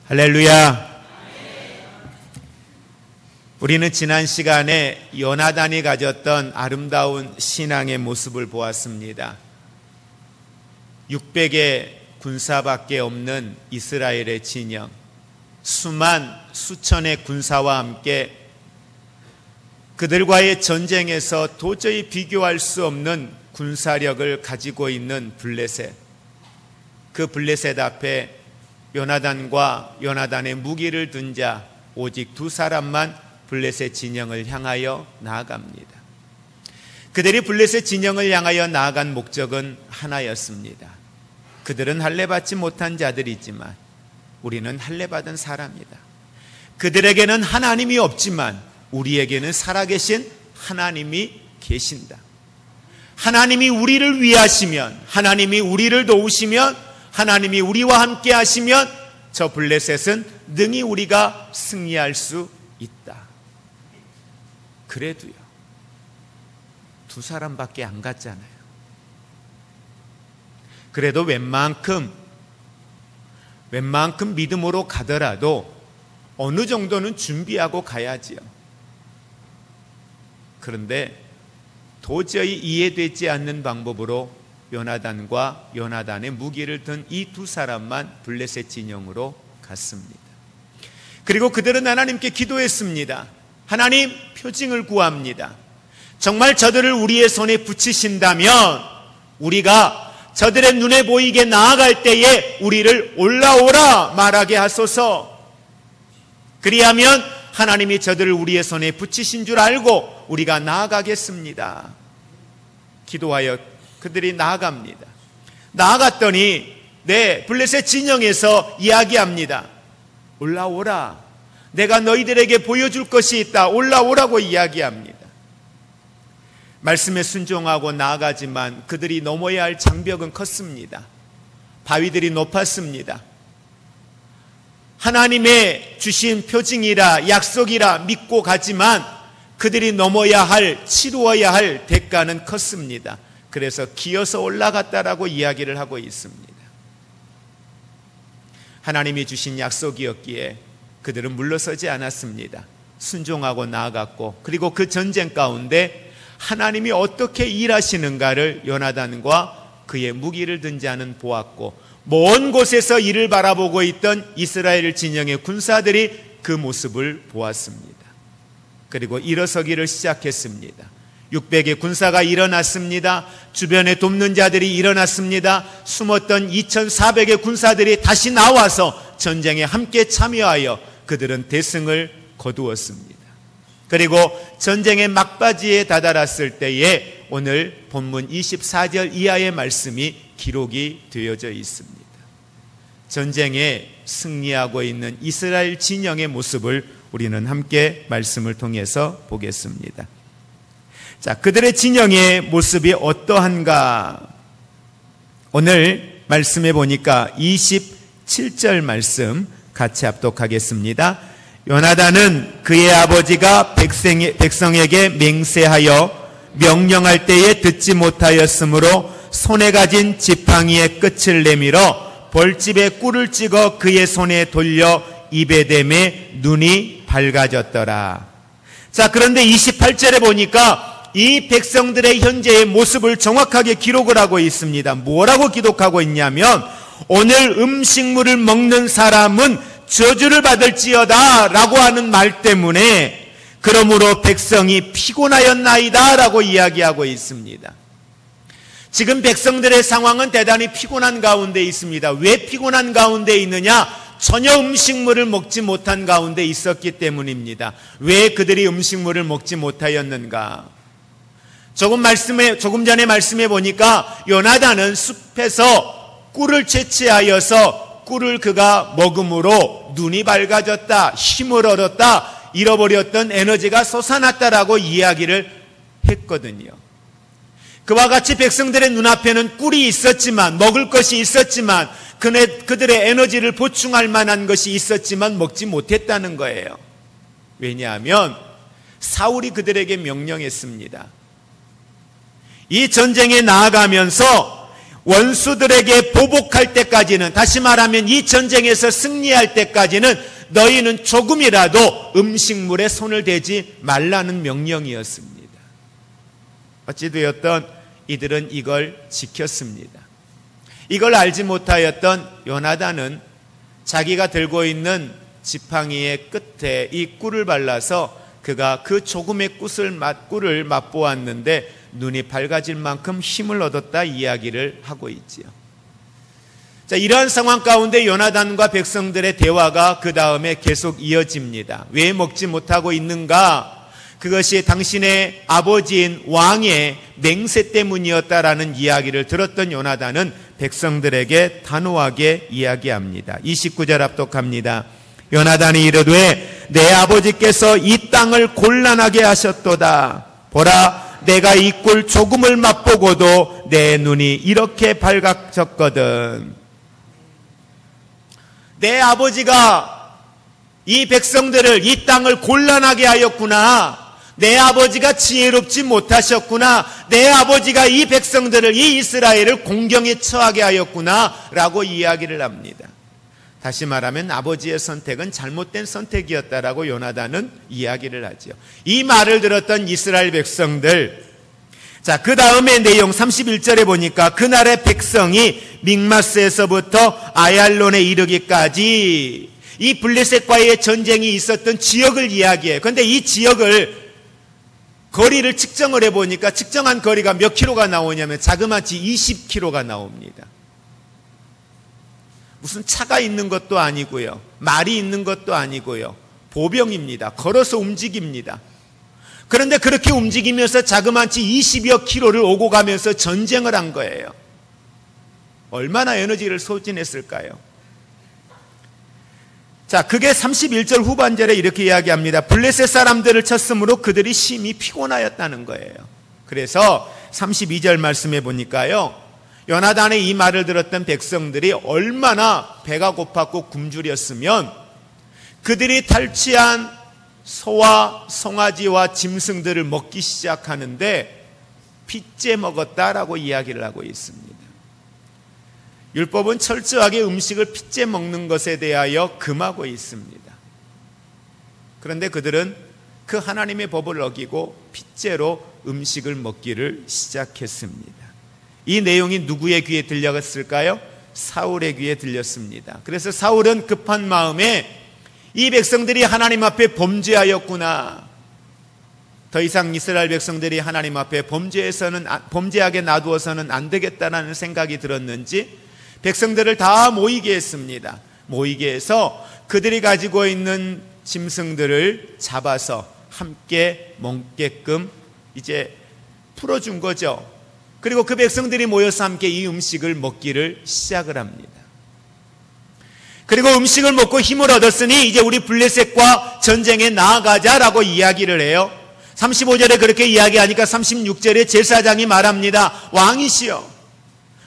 할렐루야. 우리는 지난 시간에 요나단이 가졌던 아름다운 신앙의 모습을 보았습니다. 600의 군사밖에 없는 이스라엘의 진영, 수천의 군사와 함께 그들과의 전쟁에서 도저히 비교할 수 없는 군사력을 가지고 있는 블레셋, 그 블레셋 앞에 요나단과 요나단의 무기를 든 자 오직 두 사람만 블레셋 진영을 향하여 나아갑니다. 그들이 블레셋 진영을 향하여 나아간 목적은 하나였습니다. 그들은 할례받지 못한 자들이지만 우리는 할례받은 사람이다. 그들에게는 하나님이 없지만 우리에게는 살아계신 하나님이 계신다. 하나님이 우리를 위하시면, 하나님이 우리를 도우시면, 하나님이 우리와 함께 하시면 저 블레셋은 능히 우리가 승리할 수 있다. 그래도요, 두 사람밖에 안 갔잖아요. 그래도 웬만큼 믿음으로 가더라도 어느 정도는 준비하고 가야지요. 그런데 도저히 이해되지 않는 방법으로 요나단과 요나단의 무기를 든 이 두 사람만 블레셋 진영으로 갔습니다. 그리고 그들은 하나님께 기도했습니다. 하나님, 표징을 구합니다. 정말 저들을 우리의 손에 붙이신다면 우리가 저들의 눈에 보이게 나아갈 때에 우리를 올라오라 말하게 하소서. 그리하면 하나님이 저들을 우리의 손에 붙이신 줄 알고 우리가 나아가겠습니다. 기도하여 그들이 나아갑니다. 나아갔더니 블레셋 진영에서 이야기합니다. 올라오라. 내가 너희들에게 보여줄 것이 있다. 올라오라고 이야기합니다. 말씀에 순종하고 나아가지만 그들이 넘어야 할 장벽은 컸습니다. 바위들이 높았습니다. 하나님의 주신 표징이라 약속이라 믿고 가지만 그들이 넘어야 할, 치루어야 할 대가는 컸습니다. 그래서 기어서 올라갔다라고 이야기를 하고 있습니다. 하나님이 주신 약속이었기에 그들은 물러서지 않았습니다. 순종하고 나아갔고, 그리고 그 전쟁 가운데 하나님이 어떻게 일하시는가를 요나단과 그의 무기를 든 자는 보았고, 먼 곳에서 이를 바라보고 있던 이스라엘 진영의 군사들이 그 모습을 보았습니다. 그리고 일어서기를 시작했습니다. 600의 군사가 일어났습니다. 주변에 돕는 자들이 일어났습니다. 숨었던 2400의 군사들이 다시 나와서 전쟁에 함께 참여하여 그들은 대승을 거두었습니다. 그리고 전쟁의 막바지에 다다랐을 때에 오늘 본문 24절 이하의 말씀이 기록이 되어져 있습니다. 전쟁에 승리하고 있는 이스라엘 진영의 모습을 우리는 함께 말씀을 통해서 보겠습니다. 자, 그들의 진영의 모습이 어떠한가? 오늘 말씀해 보니까 27절 말씀 같이 합독하겠습니다. 요나단은 그의 아버지가 백성에게 맹세하여 명령할 때에 듣지 못하였으므로 손에 가진 지팡이의 끝을 내밀어 벌집에 꿀을 찍어 그의 손에 돌려 입에 대매 눈이 밝아졌더라. 자, 그런데 28절에 보니까 이 백성들의 현재의 모습을 정확하게 기록을 하고 있습니다. 뭐라고 기록하고 있냐면, 오늘 음식물을 먹는 사람은 저주를 받을지어다 라고 하는 말 때문에 그러므로 백성이 피곤하였나이다 라고 이야기하고 있습니다. 지금 백성들의 상황은 대단히 피곤한 가운데 있습니다. 왜 피곤한 가운데 있느냐? 전혀 음식물을 먹지 못한 가운데 있었기 때문입니다. 왜 그들이 음식물을 먹지 못하였는가? 조금 전에 말씀해 보니까 요나단은 숲에서 꿀을 채취하여서 꿀을 그가 먹음으로 눈이 밝아졌다, 힘을 얻었다, 잃어버렸던 에너지가 솟아났다라고 이야기를 했거든요. 그와 같이 백성들의 눈앞에는 꿀이 있었지만, 먹을 것이 있었지만, 그들의 에너지를 보충할 만한 것이 있었지만 먹지 못했다는 거예요. 왜냐하면 사울이 그들에게 명령했습니다. 이 전쟁에 나아가면서 원수들에게 보복할 때까지는, 다시 말하면 이 전쟁에서 승리할 때까지는 너희는 조금이라도 음식물에 손을 대지 말라는 명령이었습니다. 어찌되었던 이들은 이걸 지켰습니다. 이걸 알지 못하였던 요나단은 자기가 들고 있는 지팡이의 끝에 이 꿀을 발라서 그가 그 조금의 꿀을 맛보았는데 눈이 밝아질 만큼 힘을 얻었다 이야기를 하고 있지요. 자, 이러한 상황 가운데 요나단과 백성들의 대화가 그 다음에 계속 이어집니다. 왜 먹지 못하고 있는가? 그것이 당신의 아버지인 왕의 맹세 때문이었다라는 이야기를 들었던 요나단은 백성들에게 단호하게 이야기합니다. 29절 압독합니다. 요나단이 이르되 내 아버지께서 이 땅을 곤란하게 하셨도다. 보라, 내가 이 꿀 조금을 맛보고도 내 눈이 이렇게 밝아졌거든. 내 아버지가 이 백성들을, 이 땅을 곤란하게 하였구나. 내 아버지가 지혜롭지 못하셨구나. 내 아버지가 이 백성들을, 이 이스라엘을 공경에 처하게 하였구나 라고 이야기를 합니다. 다시 말하면 아버지의 선택은 잘못된 선택이었다라고 요나단은 이야기를 하죠. 이 말을 들었던 이스라엘 백성들, 자, 그 다음에 내용 31절에 보니까 그날의 백성이 믹마스에서부터 아얄론에 이르기까지 이 블레셋과의 전쟁이 있었던 지역을 이야기해요. 그런데 이 지역을 거리를 측정을 해보니까 측정한 거리가 몇 킬로가 나오냐면 자그마치 20킬로가 나옵니다. 무슨 차가 있는 것도 아니고요. 말이 있는 것도 아니고요. 보병입니다. 걸어서 움직입니다. 그런데 그렇게 움직이면서 자그마치 20여 킬로를 오고 가면서 전쟁을 한 거예요. 얼마나 에너지를 소진했을까요? 자, 그게 31절 후반절에 이렇게 이야기합니다. 블레셋 사람들을 쳤으므로 그들이 심히 피곤하였다는 거예요. 그래서 32절 말씀해 보니까요, 요나단의 이 말을 들었던 백성들이 얼마나 배가 고팠고 굶주렸으면 그들이 탈취한 소와 송아지와 짐승들을 먹기 시작하는데 핏째 먹었다라고 이야기를 하고 있습니다. 율법은 철저하게 음식을 핏째 먹는 것에 대하여 금하고 있습니다. 그런데 그들은 그 하나님의 법을 어기고 핏째로 음식을 먹기를 시작했습니다. 이 내용이 누구의 귀에 들렸을까요? 사울의 귀에 들렸습니다. 그래서 사울은 급한 마음에 이 백성들이 하나님 앞에 범죄하였구나. 더 이상 이스라엘 백성들이 하나님 앞에 범죄하게 놔두어서는 안 되겠다는 생각이 들었는지 백성들을 다 모이게 했습니다. 모이게 해서 그들이 가지고 있는 짐승들을 잡아서 함께 먹게끔 이제 풀어준 거죠. 그리고 그 백성들이 모여서 함께 이 음식을 먹기를 시작을 합니다. 그리고 음식을 먹고 힘을 얻었으니 이제 우리 블레셋과 전쟁에 나아가자라고 이야기를 해요. 35절에 그렇게 이야기하니까 36절에 제사장이 말합니다. 왕이시여,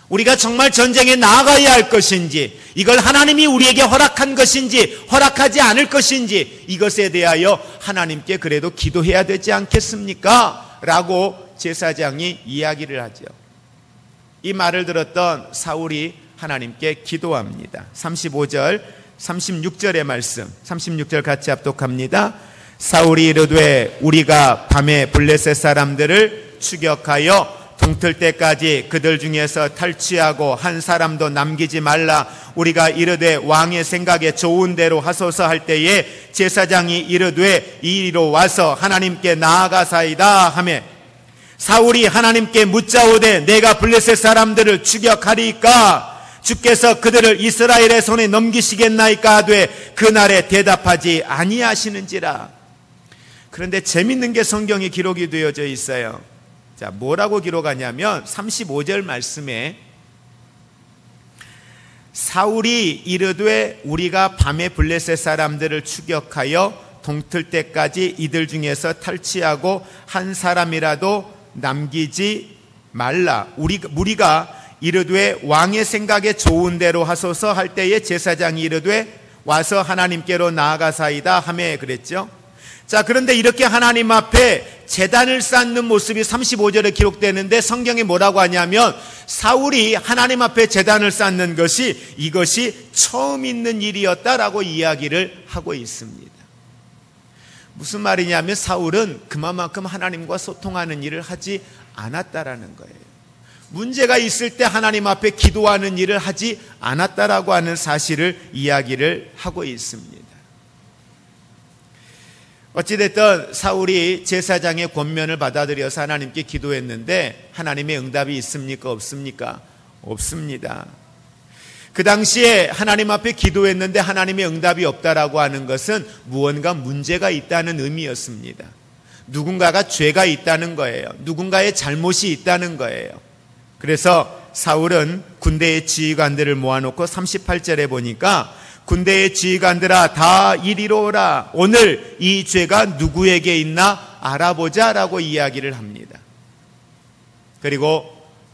우리가 정말 전쟁에 나아가야 할 것인지, 이걸 하나님이 우리에게 허락한 것인지 허락하지 않을 것인지 이것에 대하여 하나님께 그래도 기도해야 되지 않겠습니까? 라고 제사장이 이야기를 하죠. 이 말을 들었던 사울이 하나님께 기도합니다. 35절, 36절의 말씀, 36절 같이 합독합니다. 사울이 이르되 우리가 밤에 블레셋 사람들을 추격하여 동틀 때까지 그들 중에서 탈취하고 한 사람도 남기지 말라. 우리가 이르되 왕의 생각에 좋은 대로 하소서 할 때에 제사장이 이르되 이리로 와서 하나님께 나아가사이다 하매 사울이 하나님께 묻자오되 내가 블레셋 사람들을 추격하리이까 주께서 그들을 이스라엘의 손에 넘기시겠나이까 하되 그날에 대답하지 아니하시는지라. 그런데 재밌는 게 성경에 기록이 되어져 있어요. 자, 뭐라고 기록하냐면 35절 말씀에 사울이 이르되 우리가 밤에 블레셋 사람들을 추격하여 동틀 때까지 이들 중에서 탈취하고 한 사람이라도 남기지 말라. 우리가 이르되 왕의 생각에 좋은 대로 하소서 할 때에 제사장이 이르되 와서 하나님께로 나아가사이다 하매 그랬죠. 자, 그런데 이렇게 하나님 앞에 제단을 쌓는 모습이 35절에 기록되는데 성경이 뭐라고 하냐면 사울이 하나님 앞에 제단을 쌓는 것이 이것이 처음 있는 일이었다라고 이야기를 하고 있습니다. 무슨 말이냐면 사울은 그만큼 하나님과 소통하는 일을 하지 않았다라는 거예요. 문제가 있을 때 하나님 앞에 기도하는 일을 하지 않았다라고 하는 사실을 이야기를 하고 있습니다. 어찌됐든 사울이 제사장의 권면을 받아들여서 하나님께 기도했는데 하나님의 응답이 있습니까? 없습니까? 없습니다. 그 당시에 하나님 앞에 기도했는데 하나님의 응답이 없다라고 하는 것은 무언가 문제가 있다는 의미였습니다. 누군가가 죄가 있다는 거예요. 누군가의 잘못이 있다는 거예요. 그래서 사울은 군대의 지휘관들을 모아놓고 38절에 보니까 군대의 지휘관들아 다 이리로 오라. 오늘 이 죄가 누구에게 있나 알아보자라고 이야기를 합니다. 그리고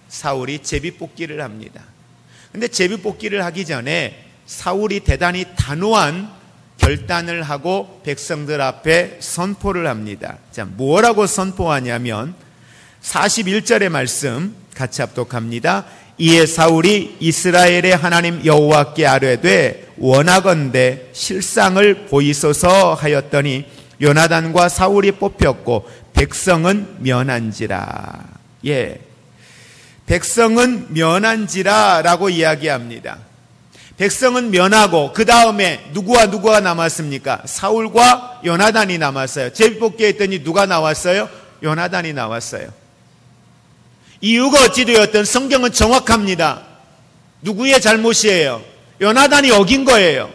사울이 제비뽑기를 합니다. 근데 제비뽑기를 하기 전에 사울이 대단히 단호한 결단을 하고 백성들 앞에 선포를 합니다. 자, 뭐라고 선포하냐면 41절의 말씀 같이 합독합니다. 이에 사울이 이스라엘의 하나님 여호와께 아뢰되 원하건대 실상을 보이소서 하였더니 요나단과 사울이 뽑혔고 백성은 면한지라. 예, 백성은 면한지라 라고 이야기합니다. 백성은 면하고 그 다음에 누구와 남았습니까? 사울과 요나단이 남았어요. 제비뽑기 했더니 누가 나왔어요? 요나단이 나왔어요. 이유가 어찌되었든 성경은 정확합니다. 누구의 잘못이에요? 요나단이 어긴 거예요.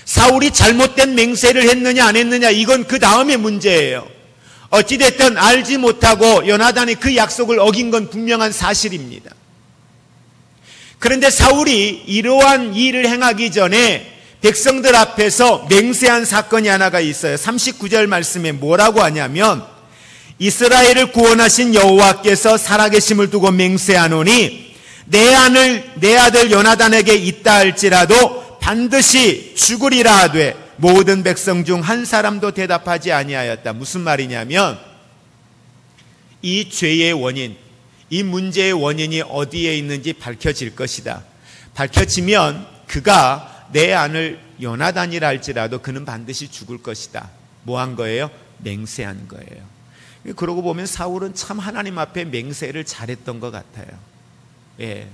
사울이 잘못된 맹세를 했느냐 안 했느냐 이건 그 다음의 문제예요. 어찌됐든 알지 못하고 요나단이 그 약속을 어긴 건 분명한 사실입니다. 그런데 사울이 이러한 일을 행하기 전에 백성들 앞에서 맹세한 사건이 하나가 있어요. 39절 말씀에 뭐라고 하냐면 이스라엘을 구원하신 여호와께서 살아계심을 두고 맹세하노니 내 아들 요나단에게 있다 할지라도 반드시 죽으리라 하되 모든 백성 중 한 사람도 대답하지 아니하였다. 무슨 말이냐면 이 죄의 원인, 이 문제의 원인이 어디에 있는지 밝혀질 것이다. 밝혀지면 그가 내 아들 요나단이라 할지라도 그는 반드시 죽을 것이다. 뭐 한 거예요? 맹세한 거예요. 그러고 보면 사울은 참 하나님 앞에 맹세를 잘했던 것 같아요. 예.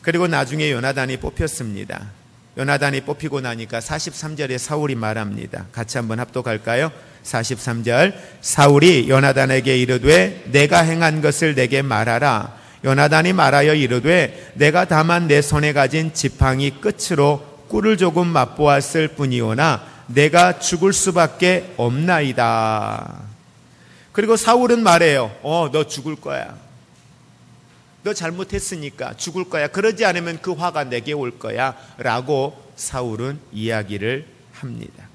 그리고 나중에 요나단이 뽑혔습니다. 요나단이 뽑히고 나니까 43절에 사울이 말합니다. 같이 한번 합독할까요? 43절 사울이 요나단에게 이르되 내가 행한 것을 내게 말하라. 요나단이 말하여 이르되 내가 다만 내 손에 가진 지팡이 끝으로 꿀을 조금 맛보았을 뿐이오나 내가 죽을 수밖에 없나이다. 그리고 사울은 말해요. 너 죽을 거야. 너 잘못했으니까 죽을 거야. 그러지 않으면 그 화가 내게 올 거야 라고 사울은 이야기를 합니다.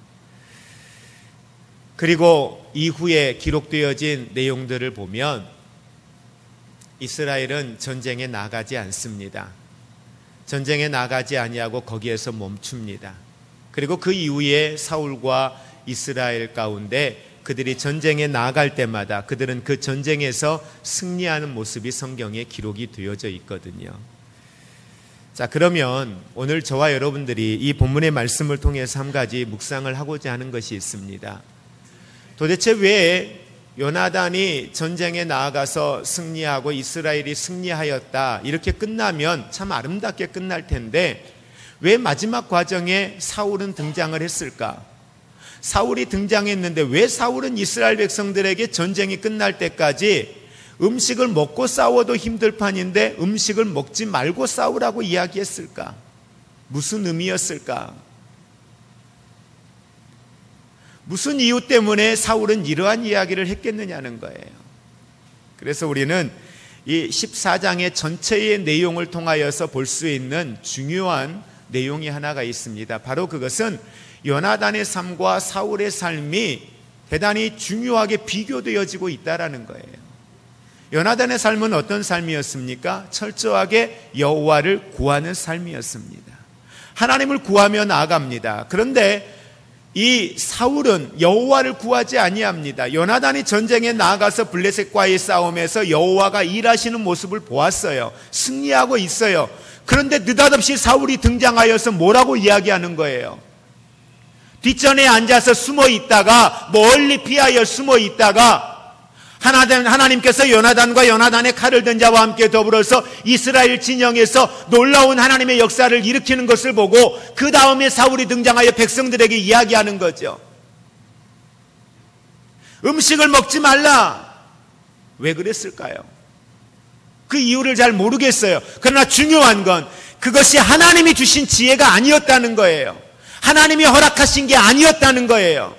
그리고 이후에 기록되어진 내용들을 보면 이스라엘은 전쟁에 나가지 않습니다. 전쟁에 나가지 아니하고 거기에서 멈춥니다. 그리고 그 이후에 사울과 이스라엘 가운데 그들이 전쟁에 나아갈 때마다 그들은 그 전쟁에서 승리하는 모습이 성경에 기록이 되어져 있거든요. 자, 그러면 오늘 저와 여러분들이 이 본문의 말씀을 통해서 한 가지 묵상을 하고자 하는 것이 있습니다. 도대체 왜 요나단이 전쟁에 나아가서 승리하고 이스라엘이 승리하였다 이렇게 끝나면 참 아름답게 끝날 텐데 왜 마지막 과정에 사울은 등장을 했을까? 사울이 등장했는데 왜 사울은 이스라엘 백성들에게 전쟁이 끝날 때까지 음식을 먹고 싸워도 힘들 판인데 음식을 먹지 말고 싸우라고 이야기했을까? 무슨 의미였을까? 무슨 이유 때문에 사울은 이러한 이야기를 했겠느냐는 거예요. 그래서 우리는 이 14장의 전체의 내용을 통하여서 볼 수 있는 중요한 내용이 하나가 있습니다. 바로 그것은 요나단의 삶과 사울의 삶이 대단히 중요하게 비교되어지고 있다는 거예요. 요나단의 삶은 어떤 삶이었습니까? 철저하게 여호와를 구하는 삶이었습니다. 하나님을 구하며 나아갑니다. 그런데 이 사울은 여호와를 구하지 아니합니다. 요나단이 전쟁에 나아가서 블레셋과의 싸움에서 여호와가 일하시는 모습을 보았어요. 승리하고 있어요. 그런데 느닷없이 사울이 등장하여서 뭐라고 이야기하는 거예요? 뒷전에 앉아서 숨어 있다가 멀리 피하여 숨어 있다가 하나님께서 요나단과 요나단의 칼을 든 자와 함께 더불어서 이스라엘 진영에서 놀라운 하나님의 역사를 일으키는 것을 보고 그 다음에 사울이 등장하여 백성들에게 이야기하는 거죠. 음식을 먹지 말라. 왜 그랬을까요? 그 이유를 잘 모르겠어요. 그러나 중요한 건 그것이 하나님이 주신 지혜가 아니었다는 거예요. 하나님이 허락하신 게 아니었다는 거예요.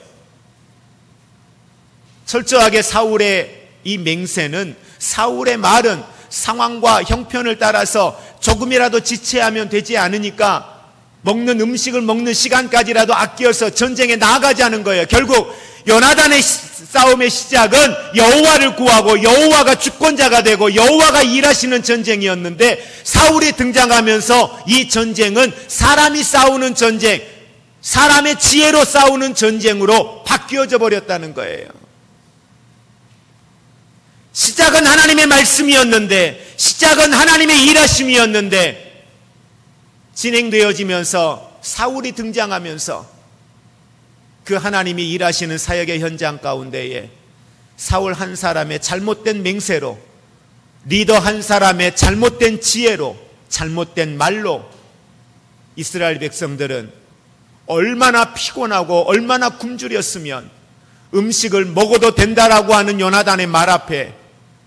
철저하게 사울의 이 맹세는, 사울의 말은 상황과 형편을 따라서 조금이라도 지체하면 되지 않으니까 먹는 음식을 먹는 시간까지라도 아껴서 전쟁에 나아가자는 거예요. 결국 요나단의 싸움의 시작은 여호와를 구하고 여호와가 주권자가 되고 여호와가 일하시는 전쟁이었는데, 사울이 등장하면서 이 전쟁은 사람이 싸우는 전쟁, 사람의 지혜로 싸우는 전쟁으로 바뀌어져 버렸다는 거예요. 시작은 하나님의 말씀이었는데, 시작은 하나님의 일하심이었는데, 진행되어지면서 사울이 등장하면서 그 하나님이 일하시는 사역의 현장 가운데에 사울 한 사람의 잘못된 맹세로, 리더 한 사람의 잘못된 지혜로, 잘못된 말로 이스라엘 백성들은 얼마나 피곤하고 얼마나 굶주렸으면 음식을 먹어도 된다라고 하는 요나단의 말 앞에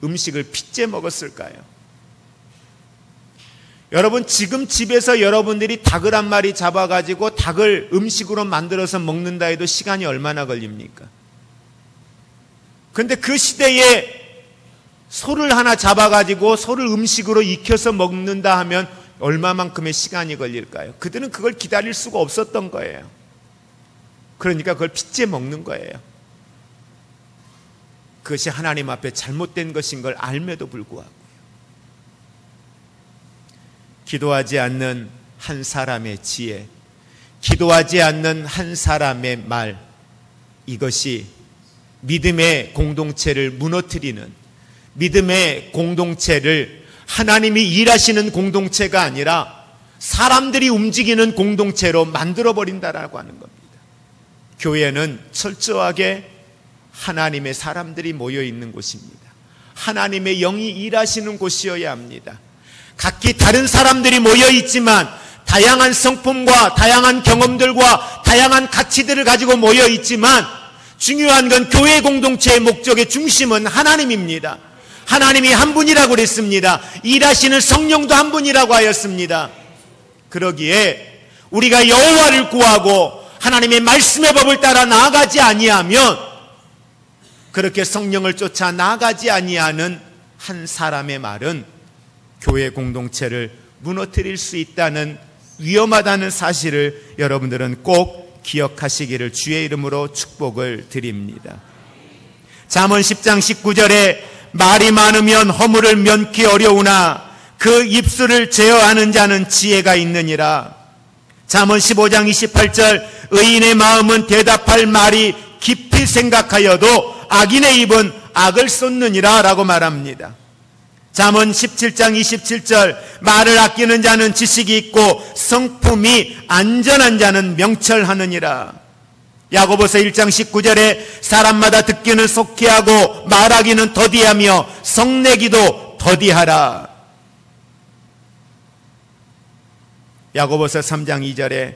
음식을 핏째 먹었을까요? 여러분, 지금 집에서 여러분들이 닭을 한 마리 잡아가지고 닭을 음식으로 만들어서 먹는다 해도 시간이 얼마나 걸립니까? 그런데 그 시대에 소를 하나 잡아가지고 소를 음식으로 익혀서 먹는다 하면 얼마만큼의 시간이 걸릴까요? 그들은 그걸 기다릴 수가 없었던 거예요. 그러니까 그걸 핏째 먹는 거예요. 그것이 하나님 앞에 잘못된 것인 걸 알매도 불구하고 기도하지 않는 한 사람의 지혜, 기도하지 않는 한 사람의 말, 이것이 믿음의 공동체를 무너뜨리는, 믿음의 공동체를 하나님이 일하시는 공동체가 아니라 사람들이 움직이는 공동체로 만들어버린다라고 하는 겁니다. 교회는 철저하게 하나님의 사람들이 모여있는 곳입니다. 하나님의 영이 일하시는 곳이어야 합니다. 각기 다른 사람들이 모여있지만 다양한 성품과 다양한 경험들과 다양한 가치들을 가지고 모여있지만 중요한 건 교회 공동체의 목적의 중심은 하나님입니다. 하나님이 한 분이라고 그랬습니다. 일하시는 성령도 한 분이라고 하였습니다. 그러기에 우리가 여호와를 구하고 하나님의 말씀의 법을 따라 나아가지 아니하면, 그렇게 성령을 쫓아 나아가지 아니하는 한 사람의 말은 교회 공동체를 무너뜨릴 수 있다는, 위험하다는 사실을 여러분들은 꼭 기억하시기를 주의 이름으로 축복을 드립니다. 잠언 10장 19절에 말이 많으면 허물을 면키 어려우나 그 입술을 제어하는 자는 지혜가 있느니라. 잠언 15장 28절 의인의 마음은 대답할 말이 깊이 생각하여도 악인의 입은 악을 쏟느니라 라고 말합니다. 잠언 17장 27절 말을 아끼는 자는 지식이 있고 성품이 안전한 자는 명철하느니라. 야고보서 1장 19절에 사람마다 듣기는 속히 하고 말하기는 더디하며 성내기도 더디하라. 야고보서 3장 2절에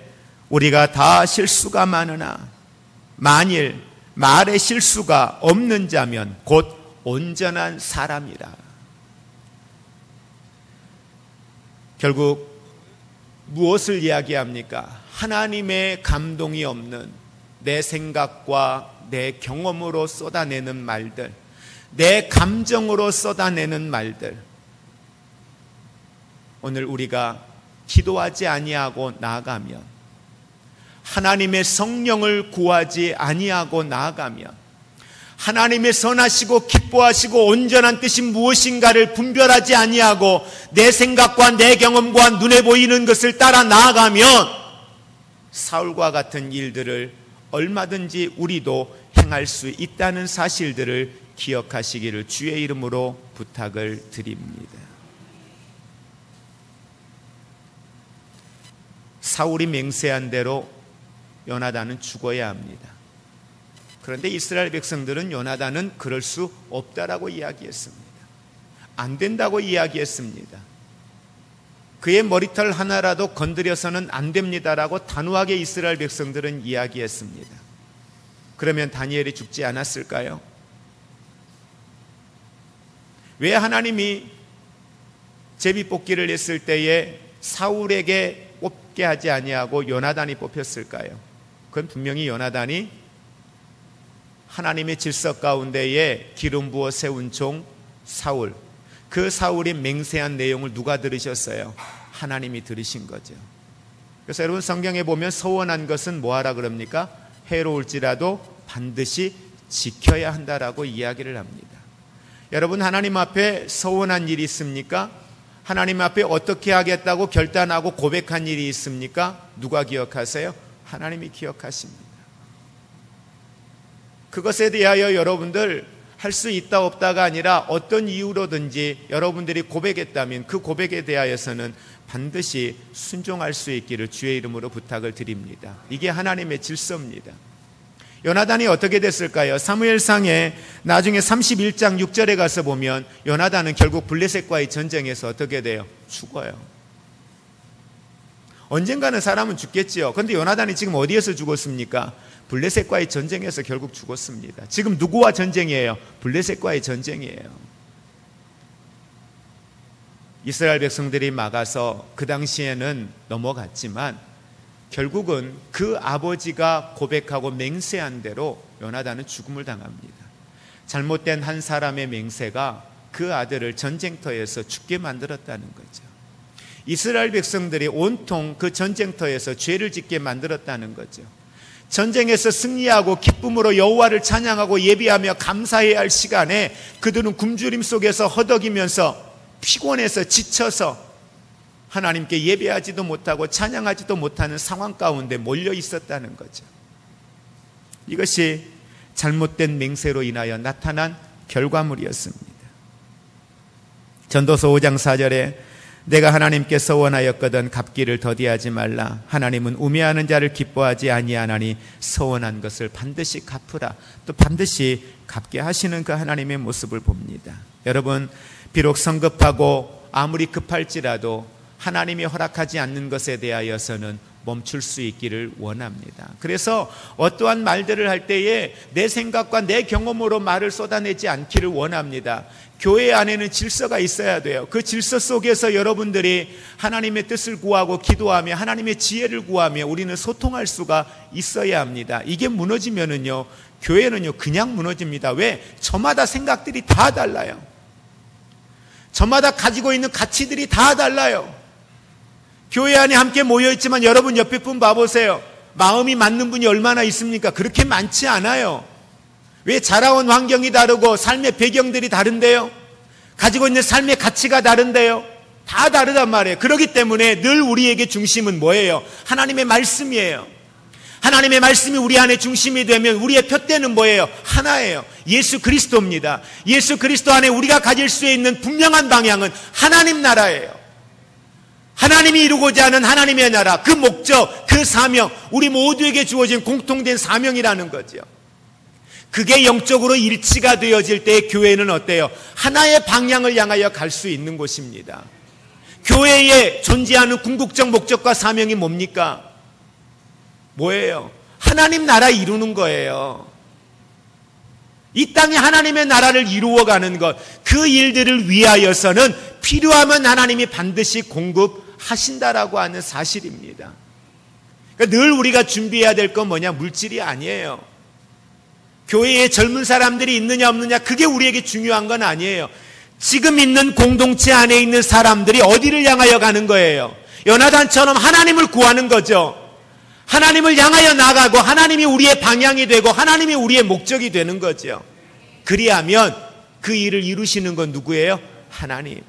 우리가 다 실수가 많으나 만일 말에 실수가 없는 자면 곧 온전한 사람이라. 결국 무엇을 이야기합니까? 하나님의 감동이 없는 내 생각과 내 경험으로 쏟아내는 말들, 내 감정으로 쏟아내는 말들. 오늘 우리가 기도하지 아니하고 나아가면, 하나님의 성령을 구하지 아니하고 나아가면, 하나님의 선하시고 기뻐하시고 온전한 뜻이 무엇인가를 분별하지 아니하고 내 생각과 내 경험과 눈에 보이는 것을 따라 나아가면 사울과 같은 일들을 얼마든지 우리도 행할 수 있다는 사실들을 기억하시기를 주의 이름으로 부탁을 드립니다. 사울이 맹세한 대로 요나단은 죽어야 합니다. 그런데 이스라엘 백성들은 요나단은 그럴 수 없다라고 이야기했습니다. 안 된다고 이야기했습니다. 그의 머리털 하나라도 건드려서는 안 됩니다라고 단호하게 이스라엘 백성들은 이야기했습니다. 그러면 다니엘이 죽지 않았을까요? 왜 하나님이 제비뽑기를 했을 때에 사울에게 뽑게 하지 아니하고 요나단이 뽑혔을까요? 그건 분명히 요나단이 하나님의 질서 가운데에 기름 부어 세운 종 사울, 그 사울이 맹세한 내용을 누가 들으셨어요? 하나님이 들으신 거죠. 그래서 여러분 성경에 보면 서원한 것은 뭐하라 그럽니까? 해로울지라도 반드시 지켜야 한다라고 이야기를 합니다. 여러분 하나님 앞에 서원한 일이 있습니까? 하나님 앞에 어떻게 하겠다고 결단하고 고백한 일이 있습니까? 누가 기억하세요? 하나님이 기억하십니다. 그것에 대하여 여러분들 할 수 있다 없다가 아니라 어떤 이유로든지 여러분들이 고백했다면 그 고백에 대하여서는 반드시 순종할 수 있기를 주의 이름으로 부탁을 드립니다. 이게 하나님의 질서입니다. 요나단이 어떻게 됐을까요? 사무엘상에 나중에 31장 6절에 가서 보면 요나단은 결국 블레셋과의 전쟁에서 어떻게 돼요? 죽어요. 언젠가는 사람은 죽겠지요. 그런데 요나단이 지금 어디에서 죽었습니까? 블레셋과의 전쟁에서 결국 죽었습니다. 지금 누구와 전쟁이에요? 블레셋과의 전쟁이에요. 이스라엘 백성들이 막아서 그 당시에는 넘어갔지만 결국은 그 아버지가 고백하고 맹세한 대로 요나단은 죽음을 당합니다. 잘못된 한 사람의 맹세가 그 아들을 전쟁터에서 죽게 만들었다는 거죠. 이스라엘 백성들이 온통 그 전쟁터에서 죄를 짓게 만들었다는 거죠. 전쟁에서 승리하고 기쁨으로 여호와를 찬양하고 예비하며 감사해야 할 시간에 그들은 굶주림 속에서 허덕이면서 피곤해서 지쳐서 하나님께 예배하지도 못하고 찬양하지도 못하는 상황 가운데 몰려 있었다는 거죠. 이것이 잘못된 맹세로 인하여 나타난 결과물이었습니다. 전도서 5장 4절에 내가 하나님께 서원하였거든 갚기를 더디하지 말라. 하나님은 우매하는 자를 기뻐하지 아니하나니 서원한 것을 반드시 갚으라. 또 반드시 갚게 하시는 그 하나님의 모습을 봅니다. 여러분 비록 성급하고 아무리 급할지라도 하나님이 허락하지 않는 것에 대하여서는 멈출 수 있기를 원합니다. 그래서 어떠한 말들을 할 때에 내 생각과 내 경험으로 말을 쏟아내지 않기를 원합니다. 교회 안에는 질서가 있어야 돼요. 그 질서 속에서 여러분들이 하나님의 뜻을 구하고 기도하며 하나님의 지혜를 구하며 우리는 소통할 수가 있어야 합니다. 이게 무너지면은요, 교회는요 그냥 무너집니다. 왜? 저마다 생각들이 다 달라요. 저마다 가지고 있는 가치들이 다 달라요. 교회 안에 함께 모여있지만 여러분 옆에 분 봐보세요. 마음이 맞는 분이 얼마나 있습니까? 그렇게 많지 않아요. 왜? 자라온 환경이 다르고 삶의 배경들이 다른데요. 가지고 있는 삶의 가치가 다른데요. 다 다르단 말이에요. 그렇기 때문에 늘 우리에게 중심은 뭐예요? 하나님의 말씀이에요. 하나님의 말씀이 우리 안에 중심이 되면 우리의 푯대는 뭐예요? 하나예요. 예수 그리스도입니다. 예수 그리스도 안에 우리가 가질 수 있는 분명한 방향은 하나님 나라예요. 하나님이 이루고자 하는 하나님의 나라, 그 목적, 그 사명, 우리 모두에게 주어진 공통된 사명이라는 거죠. 그게 영적으로 일치가 되어질 때 교회는 어때요? 하나의 방향을 향하여 갈 수 있는 곳입니다. 교회에 존재하는 궁극적 목적과 사명이 뭡니까? 뭐예요? 하나님 나라 이루는 거예요. 이 땅에 하나님의 나라를 이루어가는 것, 그 일들을 위하여서는 필요하면 하나님이 반드시 공급하신다라고 하는 사실입니다. 그러니까 늘 우리가 준비해야 될 건 뭐냐? 물질이 아니에요. 교회에 젊은 사람들이 있느냐 없느냐 그게 우리에게 중요한 건 아니에요. 지금 있는 공동체 안에 있는 사람들이 어디를 향하여 가는 거예요? 요나단처럼 하나님을 구하는 거죠. 하나님을 향하여 나가고 하나님이 우리의 방향이 되고 하나님이 우리의 목적이 되는 거죠. 그리하면 그 일을 이루시는 건 누구예요? 하나님.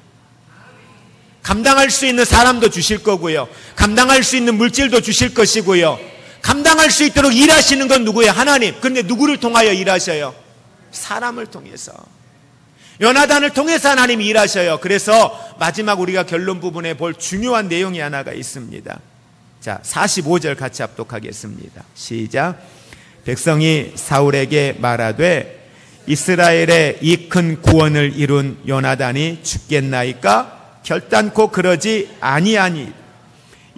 감당할 수 있는 사람도 주실 거고요. 감당할 수 있는 물질도 주실 것이고요. 감당할 수 있도록 일하시는 건 누구예요? 하나님. 그런데 누구를 통하여 일하셔요? 사람을 통해서. 요나단을 통해서 하나님이 일하셔요. 그래서 마지막 우리가 결론 부분에 볼 중요한 내용이 하나가 있습니다. 자, 45절 같이 합독하겠습니다. 시작. 백성이 사울에게 말하되 이스라엘의 이 큰 구원을 이룬 요나단이 죽겠나이까? 결단코 그러지 아니하니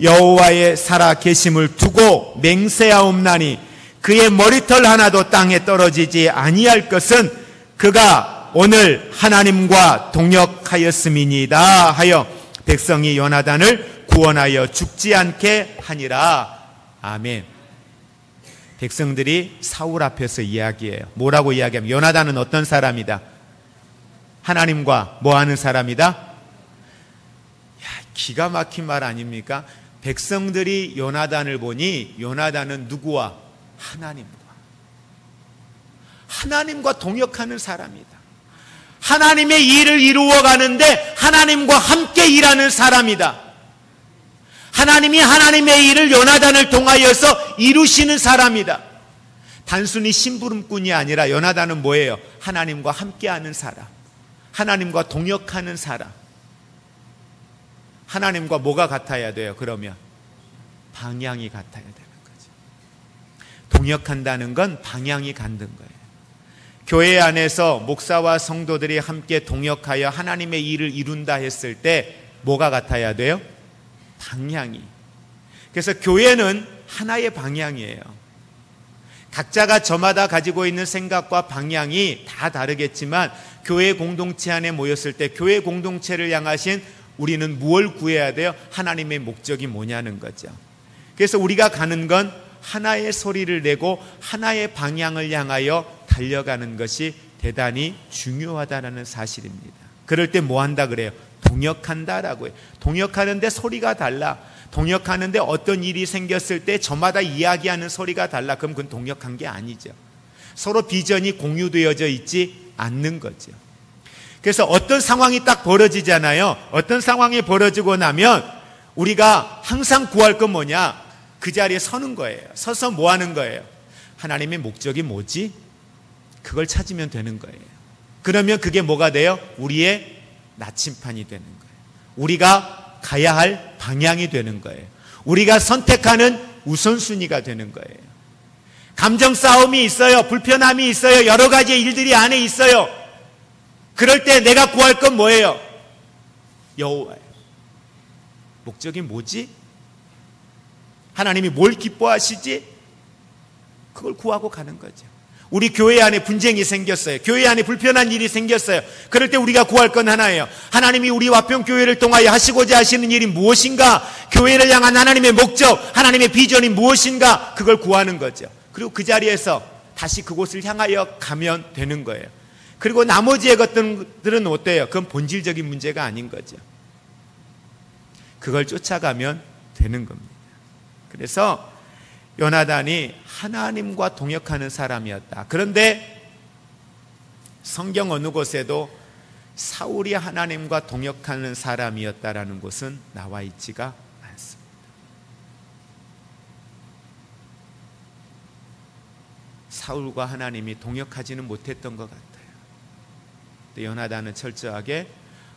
여호와의 살아 계심을 두고 맹세하옵나니 그의 머리털 하나도 땅에 떨어지지 아니할 것은 그가 오늘 하나님과 동역하였음이니이다 하여 백성이 요나단을 구원하여 죽지 않게 하니라. 아멘. 백성들이 사울 앞에서 이야기해요. 뭐라고 이야기하면 요나단은 어떤 사람이다? 하나님과 뭐하는 사람이다? 야, 기가 막힌 말 아닙니까? 백성들이 요나단을 보니 요나단은 누구와? 하나님과 동역하는 사람이다. 하나님의 일을 이루어 가는데 하나님과 함께 일하는 사람이다. 하나님이 하나님의 일을 요나단을 통하여서 이루시는 사람이다. 단순히 심부름꾼이 아니라 요나단은 뭐예요? 하나님과 함께하는 사람, 하나님과 동역하는 사람. 하나님과 뭐가 같아야 돼요? 그러면 방향이 같아야 되는 거죠. 동역한다는 건 방향이 같는 거예요. 교회 안에서 목사와 성도들이 함께 동역하여 하나님의 일을 이룬다 했을 때 뭐가 같아야 돼요? 방향이. 그래서 교회는 하나의 방향이에요. 각자가 저마다 가지고 있는 생각과 방향이 다 다르겠지만 교회 공동체 안에 모였을 때 교회 공동체를 향하신 우리는 무엇을 구해야 돼요? 하나님의 목적이 뭐냐는 거죠. 그래서 우리가 가는 건 하나의 소리를 내고 하나의 방향을 향하여 달려가는 것이 대단히 중요하다는 사실입니다. 그럴 때 뭐 한다 그래요? 동역한다라고 해요. 동역하는데 소리가 달라. 동역하는데 어떤 일이 생겼을 때 저마다 이야기하는 소리가 달라. 그럼 그건 동역한 게 아니죠. 서로 비전이 공유되어져 있지 않는 거죠. 그래서 어떤 상황이 딱 벌어지잖아요. 어떤 상황이 벌어지고 나면 우리가 항상 구할 건 뭐냐? 그 자리에 서는 거예요. 서서 뭐 하는 거예요? 하나님의 목적이 뭐지? 그걸 찾으면 되는 거예요. 그러면 그게 뭐가 돼요? 우리의 나침판이 되는 거예요. 우리가 가야 할 방향이 되는 거예요. 우리가 선택하는 우선순위가 되는 거예요. 감정 싸움이 있어요. 불편함이 있어요. 여러 가지 일들이 안에 있어요. 그럴 때 내가 구할 건 뭐예요? 여호와예요. 목적이 뭐지? 하나님이 뭘 기뻐하시지? 그걸 구하고 가는 거죠. 우리 교회 안에 분쟁이 생겼어요. 교회 안에 불편한 일이 생겼어요. 그럴 때 우리가 구할 건 하나예요. 하나님이 우리 화평교회를 통하여 하시고자 하시는 일이 무엇인가? 교회를 향한 하나님의 목적, 하나님의 비전이 무엇인가? 그걸 구하는 거죠. 그리고 그 자리에서 다시 그곳을 향하여 가면 되는 거예요. 그리고 나머지의 것들은 어때요? 그건 본질적인 문제가 아닌 거죠. 그걸 쫓아가면 되는 겁니다. 그래서 요나단이 하나님과 동역하는 사람이었다. 그런데 성경 어느 곳에도 사울이 하나님과 동역하는 사람이었다라는 곳은 나와 있지가 않습니다. 사울과 하나님이 동역하지는 못했던 것 같아요. 근데 요나단은 철저하게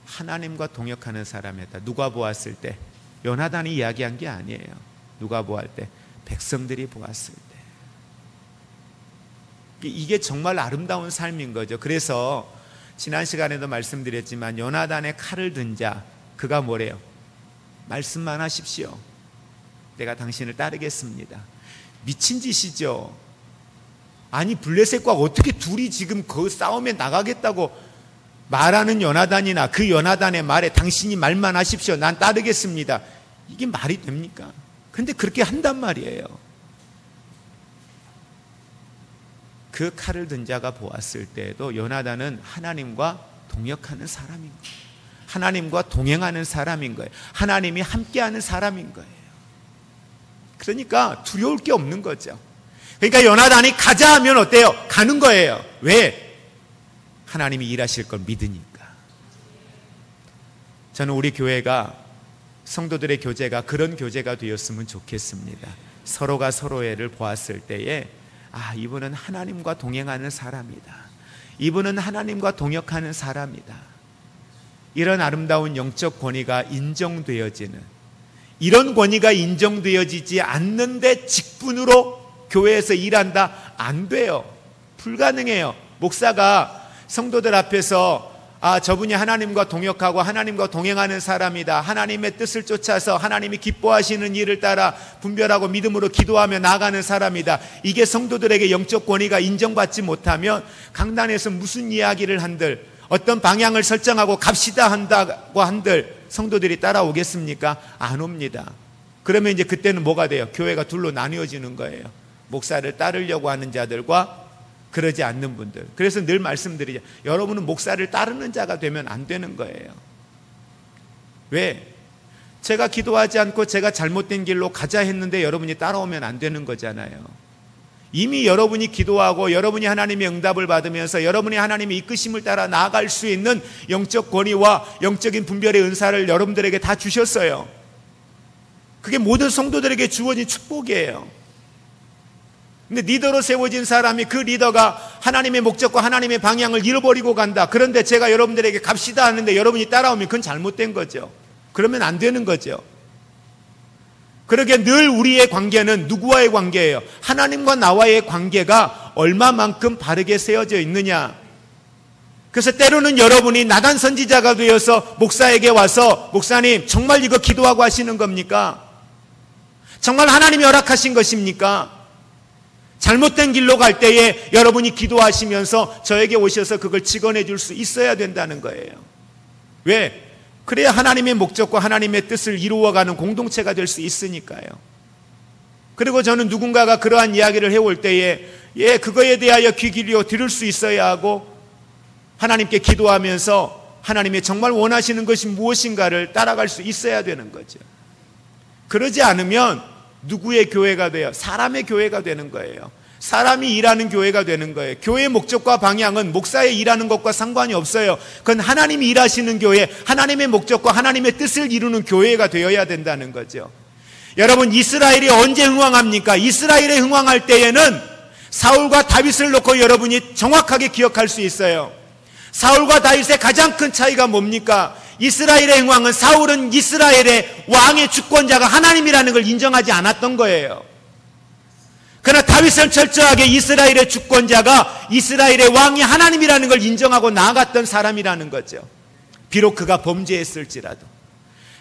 하나님과 동역하는 사람이었다. 누가 보았을 때? 요나단이 이야기한 게 아니에요. 누가 보았을 때? 백성들이 보았을 때. 이게 정말 아름다운 삶인 거죠. 그래서 지난 시간에도 말씀드렸지만 요나단의 칼을 든 자, 그가 뭐래요? 말씀만 하십시오. 내가 당신을 따르겠습니다. 미친 짓이죠. 아니 블레셋과 어떻게 둘이 지금 그 싸움에 나가겠다고 말하는 요나단이나 그 요나단의 말에 당신이 말만 하십시오. 난 따르겠습니다. 이게 말이 됩니까? 근데 그렇게 한단 말이에요. 그 칼을 든 자가 보았을 때에도 요나단은 하나님과 동역하는 사람인 거예요. 하나님과 동행하는 사람인 거예요. 하나님이 함께하는 사람인 거예요. 그러니까 두려울 게 없는 거죠. 그러니까 요나단이 가자 하면 어때요? 가는 거예요. 왜? 하나님이 일하실 걸 믿으니까. 저는 우리 교회가 성도들의 교제가 그런 교제가 되었으면 좋겠습니다. 서로가 서로를 보았을 때에 이분은 하나님과 동행하는 사람이다. 이분은 하나님과 동역하는 사람이다. 이런 아름다운 영적 권위가 인정되어지는, 이런 권위가 인정되어지지 않는데 직분으로 교회에서 일한다? 안 돼요. 불가능해요. 목사가 성도들 앞에서 저분이 하나님과 동역하고 하나님과 동행하는 사람이다, 하나님의 뜻을 쫓아서 하나님이 기뻐하시는 일을 따라 분별하고 믿음으로 기도하며 나아가는 사람이다, 이게 성도들에게 영적 권위가 인정받지 못하면 강단에서 무슨 이야기를 한들, 어떤 방향을 설정하고 갑시다 한다고 한들 성도들이 따라오겠습니까? 안 옵니다. 그러면 이제 그때는 뭐가 돼요? 교회가 둘로 나뉘어지는 거예요. 목사를 따르려고 하는 자들과 그러지 않는 분들. 그래서 늘 말씀드리죠. 여러분은 목사를 따르는 자가 되면 안 되는 거예요. 왜? 제가 기도하지 않고 제가 잘못된 길로 가자 했는데 여러분이 따라오면 안 되는 거잖아요. 이미 여러분이 기도하고 여러분이 하나님의 응답을 받으면서 여러분이 하나님의 이끄심을 따라 나아갈 수 있는 영적 권위와 영적인 분별의 은사를 여러분들에게 다 주셨어요. 그게 모든 성도들에게 주어진 축복이에요. 근데 리더로 세워진 사람이, 그 리더가 하나님의 목적과 하나님의 방향을 잃어버리고 간다. 그런데 제가 여러분들에게 갑시다 하는데 여러분이 따라오면 그건 잘못된 거죠. 그러면 안 되는 거죠. 그러게 늘 우리의 관계는 누구와의 관계예요? 하나님과 나와의 관계가 얼마만큼 바르게 세워져 있느냐. 그래서 때로는 여러분이 나단 선지자가 되어서 목사에게 와서, 목사님 정말 이거 기도하고 하시는 겁니까? 정말 하나님이 허락하신 것입니까? 잘못된 길로 갈 때에 여러분이 기도하시면서 저에게 오셔서 그걸 직언해 줄 수 있어야 된다는 거예요. 왜? 그래야 하나님의 목적과 하나님의 뜻을 이루어가는 공동체가 될 수 있으니까요. 그리고 저는 누군가가 그러한 이야기를 해올 때에 그거에 대하여 귀 기울여 들을 수 있어야 하고, 하나님께 기도하면서 하나님이 정말 원하시는 것이 무엇인가를 따라갈 수 있어야 되는 거죠. 그러지 않으면 누구의 교회가 돼요? 사람의 교회가 되는 거예요. 사람이 일하는 교회가 되는 거예요. 교회의 목적과 방향은 목사의 일하는 것과 상관이 없어요. 그건 하나님이 일하시는 교회, 하나님의 목적과 하나님의 뜻을 이루는 교회가 되어야 된다는 거죠. 여러분, 이스라엘이 언제 흥왕합니까? 이스라엘에 흥왕할 때에는 사울과 다윗을 놓고 여러분이 정확하게 기억할 수 있어요. 사울과 다윗의 가장 큰 차이가 뭡니까? 이스라엘의 왕은, 사울은 이스라엘의 왕의 주권자가 하나님이라는 걸 인정하지 않았던 거예요. 그러나 다윗은 철저하게 이스라엘의 주권자가, 이스라엘의 왕이 하나님이라는 걸 인정하고 나아갔던 사람이라는 거죠. 비록 그가 범죄했을지라도,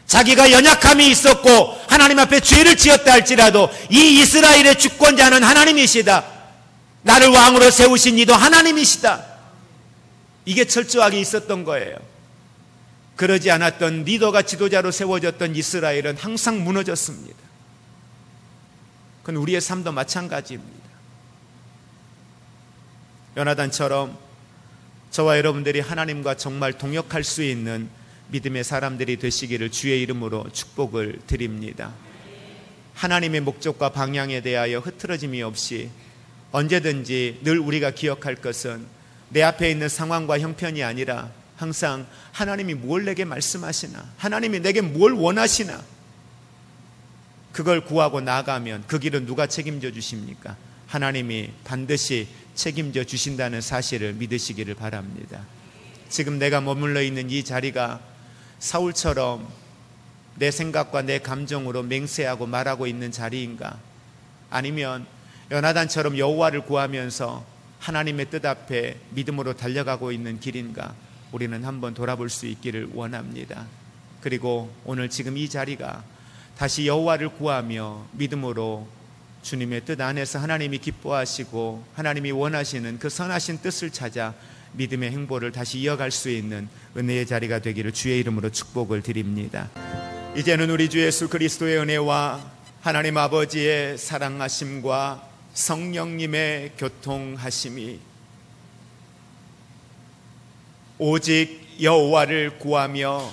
자기가 연약함이 있었고 하나님 앞에 죄를 지었다 할지라도 이 이스라엘의 주권자는 하나님이시다, 나를 왕으로 세우신 이도 하나님이시다, 이게 철저하게 있었던 거예요. 그러지 않았던 리더가 지도자로 세워졌던 이스라엘은 항상 무너졌습니다. 그건 우리의 삶도 마찬가지입니다. 요나단처럼 저와 여러분들이 하나님과 정말 동역할 수 있는 믿음의 사람들이 되시기를 주의 이름으로 축복을 드립니다. 하나님의 목적과 방향에 대하여 흐트러짐이 없이 언제든지 늘 우리가 기억할 것은 내 앞에 있는 상황과 형편이 아니라 항상 하나님이 뭘 내게 말씀하시나, 하나님이 내게 뭘 원하시나, 그걸 구하고 나가면 그 길은 누가 책임져 주십니까? 하나님이 반드시 책임져 주신다는 사실을 믿으시기를 바랍니다. 지금 내가 머물러 있는 이 자리가 사울처럼 내 생각과 내 감정으로 맹세하고 말하고 있는 자리인가? 아니면 요나단처럼 여호와를 구하면서 하나님의 뜻 앞에 믿음으로 달려가고 있는 길인가? 우리는 한번 돌아볼 수 있기를 원합니다. 그리고 오늘 지금 이 자리가 다시 여호와를 구하며 믿음으로 주님의 뜻 안에서 하나님이 기뻐하시고 하나님이 원하시는 그 선하신 뜻을 찾아 믿음의 행보를 다시 이어갈 수 있는 은혜의 자리가 되기를 주의 이름으로 축복을 드립니다. 이제는 우리 주 예수 그리스도의 은혜와 하나님 아버지의 사랑하심과 성령님의 교통하심이 오직 여호와를 구하며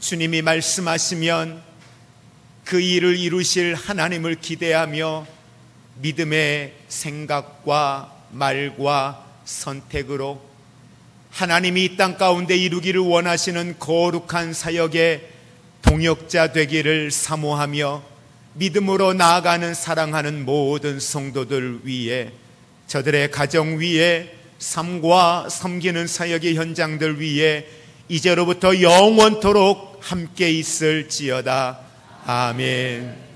주님이 말씀하시면 그 일을 이루실 하나님을 기대하며 믿음의 생각과 말과 선택으로 하나님이 이 땅 가운데 이루기를 원하시는 거룩한 사역의 동역자 되기를 사모하며 믿음으로 나아가는 사랑하는 모든 성도들 위에, 저들의 가정 위에, 삶과 섬기는 사역의 현장들 위에 이제로부터 영원토록 함께 있을지어다. 아멘.